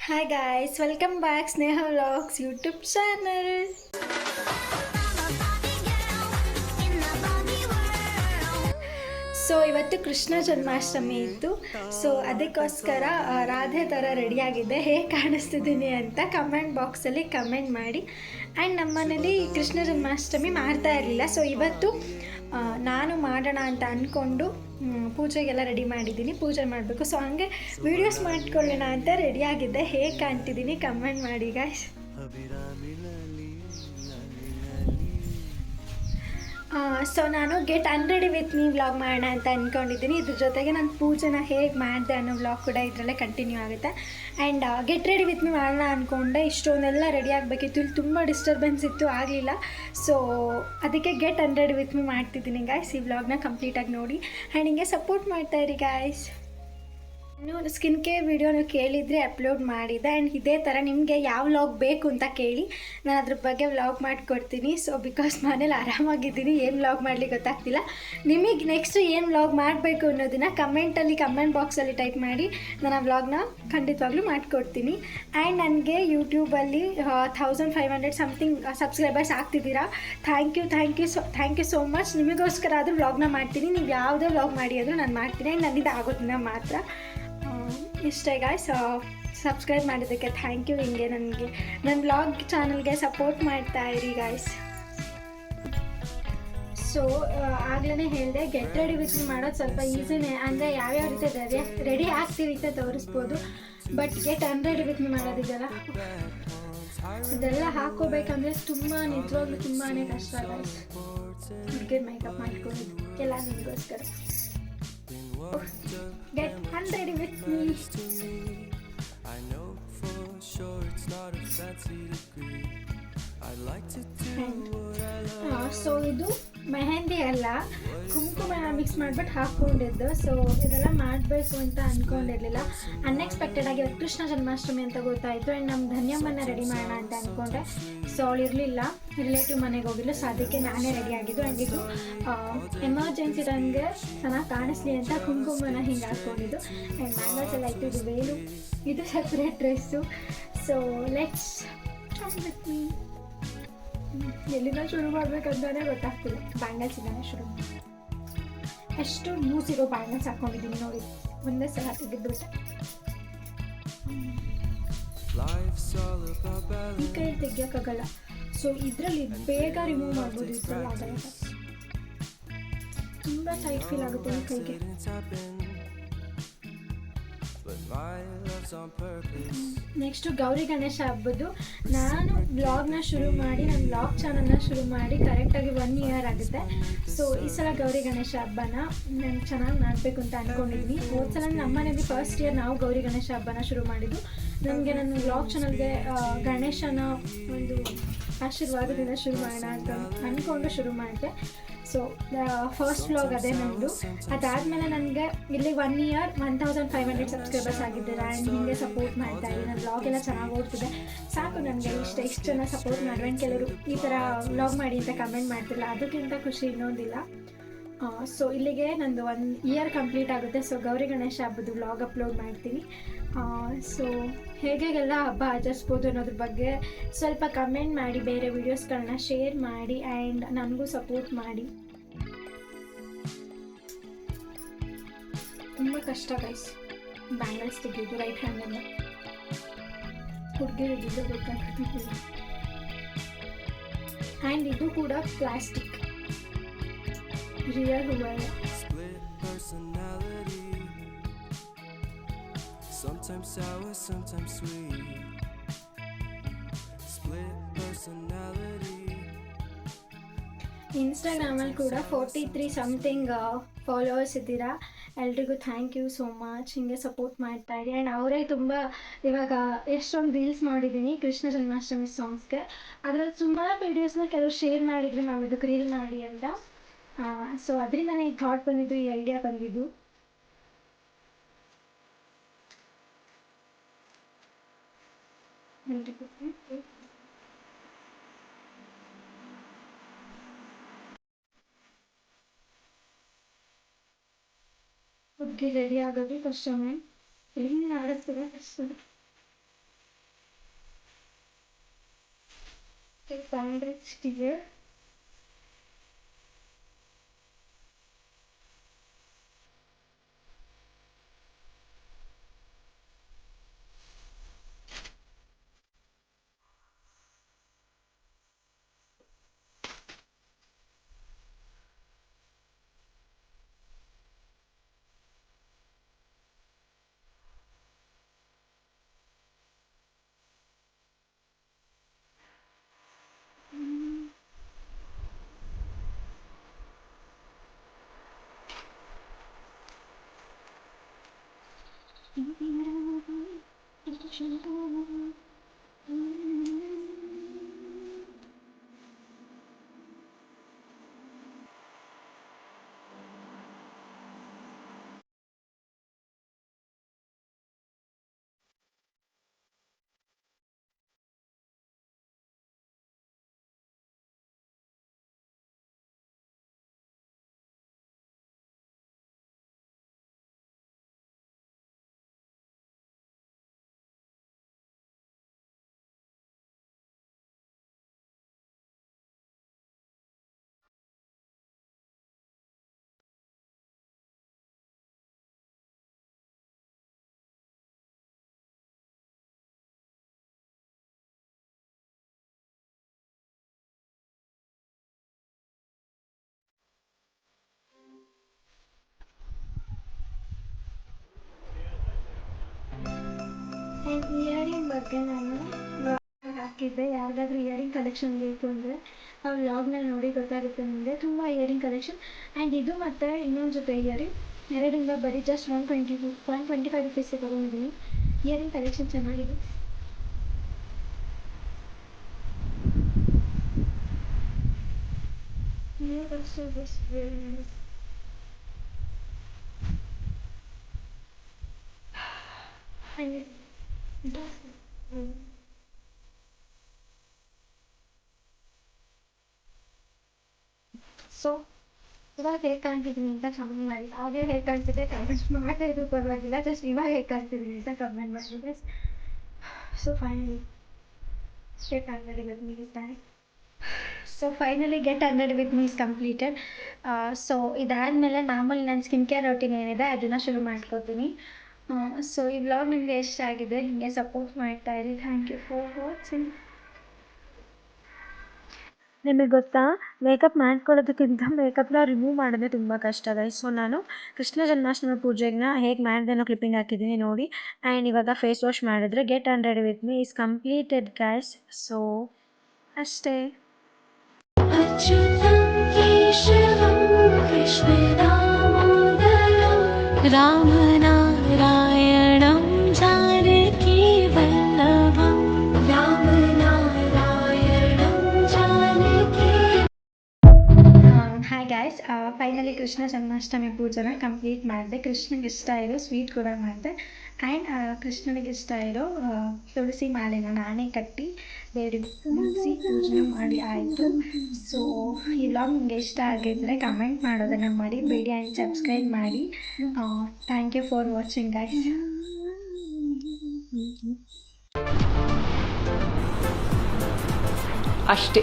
Hi guys, welcome back Sneha Vlogs YouTube channel. So ಇವತ್ತು ಕೃಷ್ಣ ಜನ್ಮಾಷ್ಟಮಿ ಇತ್ತು. So ಅದಕ್ಕೋಸ್ಕರ ರಾಧೆ ಥರ ರೆಡಿಯಾಗಿದ್ದೆ. ಹೇಗೆ ಕಾಣಿಸ್ತಿದ್ದೀನಿ ಅಂತ ಕಮೆಂಟ್ ಬಾಕ್ಸಲ್ಲಿ ಕಮೆಂಟ್ ಮಾಡಿ. ಆ್ಯಂಡ್ ನಮ್ಮ ಮನೇಲಿ ಕೃಷ್ಣ ಜನ್ಮಾಷ್ಟಮಿ ಮಾಡ್ತಾ ಇರಲಿಲ್ಲ. ಸೊ ಇವತ್ತು ನಾನು ಮಾಡೋಣ ಅಂತ ಅಂದ್ಕೊಂಡು ಪೂಜೆಗೆಲ್ಲ ರೆಡಿ ಮಾಡಿದ್ದೀನಿ. ಪೂಜೆ ಮಾಡಬೇಕು. ಸೊ ಹಂಗೆ ವೀಡಿಯೋಸ್ ಮಾಡ್ಕೊಳ್ಳೋಣ ಅಂತ ರೆಡಿಯಾಗಿದ್ದೆ. ಹೇಗೆ ಕಾಣ್ತಿದ್ದೀನಿ ಕಮೆಂಟ್ ಮಾಡಿ ಗಾಯ್ಸ್. ಸೊ ನಾನು get unready with me vlog ಮಾಡೋಣ ಅಂತ ಅಂದ್ಕೊಂಡಿದ್ದೀನಿ. ಇದ್ರ ಜೊತೆಗೆ ನಾನು ಪೂಜೆನ ಹೇಗೆ ಮಾಡಿದೆ ಅನ್ನೋ ವ್ಲಾಗ್ ಕೂಡ ಇದರಲ್ಲೇ ಕಂಟಿನ್ಯೂ ಆಗುತ್ತೆ. And get ready with me ಮಾಡೋಣ ಅಂದ್ಕೊಂಡೆ. ಇಷ್ಟೊಂದೆಲ್ಲ ರೆಡಿ ಆಗಬೇಕಿತ್ತು. ಇಲ್ಲಿ ತುಂಬ ಡಿಸ್ಟರ್ಬೆನ್ಸ್ ಇತ್ತು, ಆಗಲಿಲ್ಲ. ಸೊ ಅದಕ್ಕೆ ಗೆಟ್ ಅನ್ರೆಡಿ ವಿತ್ ಮೀ ಮಾಡ್ತಿದ್ದೀನಿ ಗಾಯ್ಸ್. ಈ ವ್ಲಾಗ್ನ ಕಂಪ್ಲೀಟಾಗಿ ನೋಡಿ ಆ್ಯಂಡ್ ಹಿಂಗೆ ಸಪೋರ್ಟ್ ಮಾಡ್ತಾಯಿರಿ ಗಾಯ್ಸ್. ಇನ್ನು ಸ್ಕಿನ್ ಕೇರ್ ವಿಡಿಯೋ ನೀವು ಕೇಳಿದರೆ ಅಪ್ಲೋಡ್ ಮಾಡಿದೆ. ಆ್ಯಂಡ್ ಇದೇ ಥರ ನಿಮಗೆ ಯಾವ ವ್ಲಾಗ್ ಬೇಕು ಅಂತ ಕೇಳಿ ನಾನು ಅದ್ರ ಬಗ್ಗೆ ವ್ಲಾಗ್ ಮಾಡಿಕೊಡ್ತೀನಿ. ಸೊ ಬಿಕಾಸ್ ಮನೇಲಿ ಆರಾಮಾಗಿದ್ದೀನಿ, ಏನು ವ್ಲಾಗ್ ಮಾಡಲಿಕ್ಕೆ ಗೊತ್ತಾಗ್ತಿಲ್ಲ. ನಿಮಗೆ ನೆಕ್ಸ್ಟ್ ಏನು ವ್ಲಾಗ್ ಮಾಡಬೇಕು ಅನ್ನೋದನ್ನು ಕಮೆಂಟ್ ಬಾಕ್ಸಲ್ಲಿ ಟೈಪ್ ಮಾಡಿ ನಾನು ಆ ವ್ಲಾಗ್ನ ಖಂಡಿತವಾಗ್ಲೂ ಮಾಡಿಕೊಡ್ತೀನಿ. ಆ್ಯಂಡ್ ನನಗೆ ಯೂಟ್ಯೂಬಲ್ಲಿ 1500 ಸಮಥಿಂಗ್ ಸಬ್ಸ್ಕ್ರೈಬರ್ಸ್ ಆಗ್ತಿದ್ದೀರಾ. Thank you so much. ನಿಮಗೋಸ್ಕರ ಆದರೂ ವ್ಲಾಗ್ನ ಮಾಡ್ತೀನಿ. ನೀವು ಯಾವುದೇ ವ್ಲಾಗ್ ಮಾಡಿ ಆದರೂ ನಾನು ಮಾಡ್ತೀನಿ. ಆ್ಯಂಡ್ ನನ್ನಿಂದ ಆಗೋದನ್ನ ಮಾತ್ರ. ಇಷ್ಟೇ ಗಾಯ್ಸ್. ಸಬ್ಸ್ಕ್ರೈಬ್ ಮಾಡಿದ್ದಕ್ಕೆ ಥ್ಯಾಂಕ್ ಯು. ಹಿಂಗೆ ನನಗೆ ನನ್ನ ವ್ಲಾಗ್ ಚಾನಲ್ಗೆ ಸಪೋರ್ಟ್ ಮಾಡ್ತಾ ಇರಿ ಗಾಯ್ಸ್. ಸೊ ಆಗಲೇ ಹೇಳಿದೆ, ಗೆಟ್ ರೆಡಿ ವಿತ್ ಮೀ ಮಾಡೋದು ಸ್ವಲ್ಪ ಈಸಿನೇ. ಅಂದರೆ ಯಾವ್ಯಾವ ರೀತಿ ರೆಡಿ ಆಗ್ತೀವಿ ಅಂತ ತೋರಿಸ್ಬೋದು. But get unready with me ಮಾಡೋದಿದೆಯಲ್ಲ, ಇದೆಲ್ಲ ಹಾಕೋಬೇಕಂದ್ರೆ ನಿಜವಾಗ್ಲೂ ತುಂಬಾ ಕಷ್ಟ ಗಾಯ್ಸ್. ಹುಡುಗಿರ್ ಮೇಕಪ್ ಮಾಡ್ಕೊಳ್ಳೋದು ಎಲ್ಲ ನಿಮಗೋಸ್ಕರ. Get unready with me. I know for sure it's not a fancy degree. I like to do what I love. So ಇದು ಮೆಹಂದಿ ಅಲ್ಲ, ಕುಂಕುಮ ಮಿಕ್ಸ್ ಮಾಡಿಬಿಟ್ಟು ಹಾಕ್ಕೊಂಡಿದ್ದು. ಸೊ ಇದೆಲ್ಲ ಮಾಡಬೇಕು ಅಂತ ಅಂದ್ಕೊಂಡಿರಲಿಲ್ಲ. ಅನ್ಎಕ್ಸ್ಪೆಕ್ಟೆಡ್ ಆಗಿ ಕೃಷ್ಣ ಜನ್ಮಾಷ್ಟಮಿ ಅಂತ ಗೊತ್ತಾಯಿತು. ಆ್ಯಂಡ್ ನಮ್ಮ ಧನ್ಯಮ್ಮನ ರೆಡಿ ಮಾಡೋಣ ಅಂತ ಅಂದ್ಕೊಂಡೆ. ಸೊ ಅವಳು ಇರಲಿಲ್ಲ, ರಿಲೇಟಿವ್ ಮನೆಗೆ ಹೋಗಿಲ್ಲ. ಸೊ ಅದಕ್ಕೆ ನಾನೇ ರೆಡಿ ಆಗಿದ್ದು. ಆ್ಯಂಡ್ ಇದು ಎಮರ್ಜೆನ್ಸಿ ನನಗೆ ಚೆನ್ನಾಗಿ ಕಾಣಿಸ್ಲಿ ಅಂತ ಕುಂಕುಮನ ಹಿಂಗೆ ಹಾಕ್ಕೊಂಡಿದ್ದು. ಆ್ಯಂಡ್ ಮ್ಯಾಂಗಲ್ಸ್ ಎಲ್ಲ ಇತ್ತು. ಇದು ವೇಲು, ಇದು separate dress. So let's come with me. ಎಲ್ಲಿಂದ ಶುರು ಮಾಡಬೇಕಂತಾನೆ ಗೊತ್ತಾಗ್ತಿಲ್ಲ. ಬ್ಯಾಂಗಲ್ಸ್ ಇದ್ದಾನೆ ಶುರು. ಎಷ್ಟು ಲೂಸಿರೋ ಬ್ಯಾಂಗಲ್ಸ್ ಹಾಕ್ಕೊಂಡಿದ್ದೀನಿ ನೋಡಿ, ಒಂದೇ ಸಲ ತೆಗೆದ್ಬಿಟ್ಟೆ. ಈ ಕೈ ತೆಗಿಯೋಕ್ಕಾಗಲ್ಲ. ಸೊ ಇದರಲ್ಲಿ ಬೇಗ ರಿಮೂವ್ ಮಾಡ್ಬೋದು, ಇದರಲ್ಲಿ ಆಗಲ್ಲ. ತುಂಬ ಟೈಟ್ ಫೀಲ್ ಆಗುತ್ತೆ ಈ ಕೈಗೆ. ನೆಕ್ಸ್ಟು ಗೌರಿ ಗಣೇಶ ಹಬ್ಬದ್ದು ನಾನು ವ್ಲಾಗ್ನ ಶುರು ಮಾಡಿ, ನನ್ನ ವ್ಲಾಗ್ ಚಾನಲ್ನ ಶುರು ಮಾಡಿ ಕರೆಕ್ಟಾಗಿ 1 ಇಯರ್ ಆಗುತ್ತೆ. ಸೊ ಈ ಸಲ ಗೌರಿ ಗಣೇಶ ಹಬ್ಬನ ನಾನು ಚೆನ್ನಾಗಿ ಮಾಡಬೇಕು ಅಂತ ಅಂದ್ಕೊಂಡಿದ್ದೀನಿ. ಹೋದ ಸಲ ನಮ್ಮ ಮನೇಲಿ ಫಸ್ಟ್ ಇಯರ್ ನಾವು ಗೌರಿ ಗಣೇಶ ಹಬ್ಬನ ಶುರು ಮಾಡಿದ್ದು. ನನಗೆ ನನ್ನ ವ್ಲಾಗ್ ಚಾನಲ್ಗೆ ಗಣೇಶನ ಒಂದು ಆಶೀರ್ವಾದದಿಂದ ಶುರು ಮಾಡೋಣ ಅಂತ ಅಂದ್ಕೊಂಡು ಶುರು ಮಾಡಿದೆ. ಸೊ ಫಸ್ಟ್ ವ್ಲಾಗ್ ಅದೇ ನನ್ನದು. ಅದಾದಮೇಲೆ ನನಗೆ ಇಲ್ಲಿ 1 ಇಯರ್ 1500 ಸಬ್ಸ್ಕ್ರೈಬರ್ಸ್ ಆಗಿದ್ದೀರಾ. ಆ್ಯಂಡ್ ಹಿಂಗೆ ಸಪೋರ್ಟ್ ಮಾಡ್ತಾ ಇದ್ದೀನಿ. ನನ್ನ ವ್ಲಾಗ್ ಎಲ್ಲ ಚೆನ್ನಾಗಿ ಓಡ್ತಿದೆ. ಸಾಕು ನನಗೆ ಎಷ್ಟು ಜನ ಸಪೋರ್ಟ್ ಮಾಡುವೆ. ಕೆಲವರು ಈ ಥರ ವ್ಲಾಗ್ ಮಾಡಿ ಅಂತ ಕಮೆಂಟ್ ಮಾಡ್ತಿಲ್ಲ, ಅದಕ್ಕಿಂತ ಖುಷಿ ಇನ್ನೊಂದಿಲ್ಲ. ಸೊ ಇಲ್ಲಿಗೆ ನಂದು 1 ಇಯರ್ ಕಂಪ್ಲೀಟ್ ಆಗುತ್ತೆ. ಸೊ ಗೌರಿ ಗಣೇಶ ಹಬ್ಬದ ವ್ಲಾಗ್ ಅಪ್ಲೋಡ್ ಮಾಡ್ತೀನಿ. ಸೊ ಹೇಗೆಲ್ಲ ಹಬ್ಬ ಆಚರಿಸ್ಬೋದು ಅನ್ನೋದ್ರ ಬಗ್ಗೆ ಸ್ವಲ್ಪ ಕಮೆಂಟ್ ಮಾಡಿ, ಬೇರೆ ವೀಡಿಯೋಸ್ಗಳನ್ನ ಶೇರ್ ಮಾಡಿ ಆ್ಯಂಡ್ ನನಗೂ ಸಪೋರ್ಟ್ ಮಾಡಿ. ತುಂಬ ಕಷ್ಟ ಗೈಸ್ ಬ್ಯಾಂಗಲ್ಸ್ ತೆಗೆಯೋದು ರೈಟ್ ಹ್ಯಾಂಡನ್ನು. ಹುಡುಗಿರಿದ್ದು ಗೊತ್ತಾಗ್ತಿಲ್ಲ. ಆ್ಯಂಡ್ ಇದು ಕೂಡ ಪ್ಲಾಸ್ಟಿಕ್, ರಿಯಲ್ ಹೂವಲ್ಲ. Sometimes sour, sometimes sweet. Split personality. ಇನ್ಸ್ಟಾಗ್ರಾಮಲ್ಲಿ ಕೂಡ 43 ಸಮಥಿಂಗ್ ಫಾಲೋವರ್ಸ್ ಇದ್ದೀರಾ. ಎಲ್ರಿಗೂ ಥ್ಯಾಂಕ್ ಯು ಸೋ ಮಚ್. ಹಿಂಗೆ ಸಪೋರ್ಟ್ ಮಾಡ್ತಾ ಇರಿ. ಆ್ಯಂಡ್ ಅವರೇ ತುಂಬ ಇವಾಗ ಎಷ್ಟೊಂದು ರೀಲ್ಸ್ ಮಾಡಿದ್ದೀನಿ ಕೃಷ್ಣ ಜನ್ಮಾಷ್ಟಮಿ ಸಾಂಗ್ಸ್ಗೆ. ಅದರಲ್ಲಿ ಸುಮಾರು ವೀಡಿಯೋಸ್ನ ಕೆಲವರು ಶೇರ್ ಮಾಡಿದ್ರು, ನಾವು ಇದಕ್ಕೆ ರೀಲ್ ಮಾಡಿ ಅಂತ. ಸೊ ಅದರಿಂದನೇ ಈ ಥಾಟ್ ಬಂದಿದ್ದು, ಈ ಐಡಿಯಾ ಬಂದಿದ್ದು. ಹುಡುಗಿ ರೆಡಿ ಆಗೋದು ಕಷ್ಟನೇ, ಎಲ್ಲಿ ಆಡಿಸ್ತಾರೆ ಕಷ್ಟ. ಕಾಂಗ್ರೆಸ್ಟಿಗೆ ಇಯರಿಂಗ್ ಬಗ್ಗೆ ನಾನು ಹಾಕಿದ್ದೆ. ಯಾವುದಾದ್ರೂ ಇಯರಿಂಗ್ ಕಲೆಕ್ಷನ್ ಬೇಕು ಅಂದರೆ ಆ ವ್ಲಾಗ್ನಲ್ಲಿ ನೋಡಿ ಗೊತ್ತಾಗುತ್ತೆ ನಿಮಗೆ. ತುಂಬ ಇಯರಿಂಗ್ ಕಲೆಕ್ಷನ್. ಆ್ಯಂಡ್ ಇದು ಮತ್ತು ಇನ್ನೊಂದು ಜೊತೆ ಇಯರಿಂಗ್ ಎರಡರಿಂದ ಬರೀ ಜಸ್ಟ್ 125 ರುಪೀಸಿಗೆ ತೊಗೊಂಡಿದ್ದೀನಿ. ಇಯರಿಂಗ್ ಕಲೆಕ್ಷನ್ ಚೆನ್ನಾಗಿದೆ. ಸೊ ಇವಾಗ ಹೇಗೆ ಕಾಣ್ತಿದ್ದೀನಿ ಅಂತ ಕಮೆಂಟ್ ಮಾಡಿ. ಹಾಗೆ ಹೇಗೆ ಕಾಣ್ತಿದೆ ಕಮೆಂಟ್ ಮಾಡ್ತಾ ಇದ್ರು ಪರವಾಗಿಲ್ಲ. ಜಸ್ಟ್ ಇವಾಗ ಹೇಗೆ ಕಾಣ್ತಿದ್ದೀನಿ ಅಂತ ಕಮೆಂಟ್ ಮಾಡಿ. So finally get unready with me is done. So finally get unready with me is completed. So ಇದಾದಮೇಲೆ ಮಾಮೂಲಿ ನನ್ನ ಸ್ಕಿನ್ ಕೇರ್ ರೊಟೀನ್ ಏನಿದೆ ಅದನ್ನು ಶುರು ಮಾಡ್ಕೋತೀನಿ. ಸೊ ಈ ವ್ಲಾಗ್ ನಿಮಗೆ ಇಷ್ಟ ಆಗಿದೆ, ನಿಮಗೆ ಸಪೋರ್ಟ್ ಮಾಡ್ತಾ ಇರಿ. Thank you for watching. ನಿಮಗೆ ಗೊತ್ತಾ, ಮೇಕಪ್ ಮಾಡ್ಕೊಳ್ಳೋದಕ್ಕಿಂತ ಮೇಕಪ್ನ ರಿಮೂವ್ ಮಾಡೋದೇ ತುಂಬ ಕಷ್ಟ ಗೈಸ್. ಸೊ ನಾನು ಕೃಷ್ಣ ಜನ್ಮಾಷ್ಟಮಿ ಪೂಜೆನ ಹೇಗೆ ಮಾಡಿದೆ ಅನ್ನೋ ಕ್ಲಿಪ್ಪಿಂಗ್ ಹಾಕಿದ್ದೀನಿ ನೋಡಿ. ಆ್ಯಂಡ್ ಇವಾಗ ಫೇಸ್ ವಾಶ್ ಮಾಡಿದ್ರೆ get unready with me is completed guys. So ಅಷ್ಟೇ. ರಾಮನಾರಾಯಣಂ ಜಾನಕಿ ವಲ್ಲಭಂ hi guys, finally Krishna Janmashtami ಪೂಜೆನ ಕಂಪ್ಲೀಟ್ ಮಾಡಿದೆ. ಕೃಷ್ಣನಿಗೆ ಇಷ್ಟ ಇರೋ ಸ್ವೀಟ್ ಕೂಡ ಮಾಡಿದೆ. ಆ್ಯಂಡ್ ಕೃಷ್ಣನಿಗೆ ಇಷ್ಟ ಇರೋ ತುಳಸಿ ಮಾಲೆನ ನಾನೇ ಕಟ್ಟಿ ದೇವರಿಗೆ ಮುಗಿಸಿ ಪೂಜೆ ಮಾಡಿ ಆಯಿತು. ಸೊ ಈ ವ್ಲಾಗ್ ನಿಮಗೆ ಇಷ್ಟ ಆಗಿದ್ದರೆ ಕಮೆಂಟ್ ಮಾಡೋದನ್ನು ಮರಿಬೇಡಿ ಆ್ಯಂಡ್ ಸಬ್ಸ್ಕ್ರೈಬ್ ಮಾಡಿ. Thank you for watching guys. ಅಷ್ಟೇ.